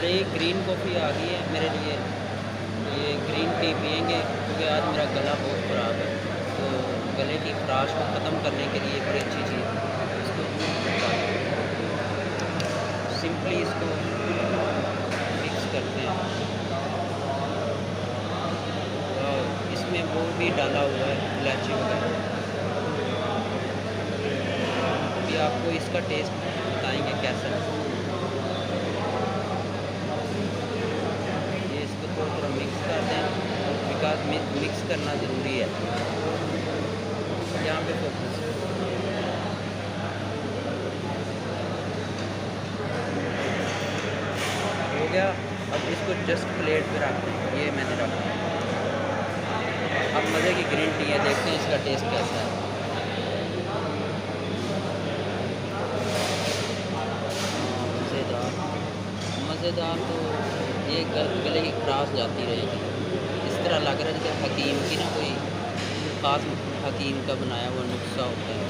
अरे green coffee आ गई है मेरे लिए। ये ग्रीन टी पिएंगे क्योंकि आज मेरा गला बहुत ख़राब है। तो गले की खराश को ख़त्म करने के लिए बड़ी अच्छी चीज़ है। इसको सिंपली इसको मिक्स करते हैं। इसमें वो भी डाला हुआ है इलायची वगैरह। अभी आपको इसका टेस्ट बताएंगे कैसा है। ये इसको थोड़ा मिक्स कर दें, बिकॉज मिक्स करना ज़रूरी है। यहाँ पे फोकस हो गया। अब इसको जस्ट प्लेट पे रख दें। ये मैंने रखा। अब मज़े की ग्रीन टी है, देखते हैं इसका टेस्ट कैसा है। मज़ेदार मज़ेदार। तो ये गले की खराश जाती रहेगी। इस तरह लग रहा है जैसे हकीम की ना कोई ख़ास हकीम का बनाया हुआ नुस्खा होता है।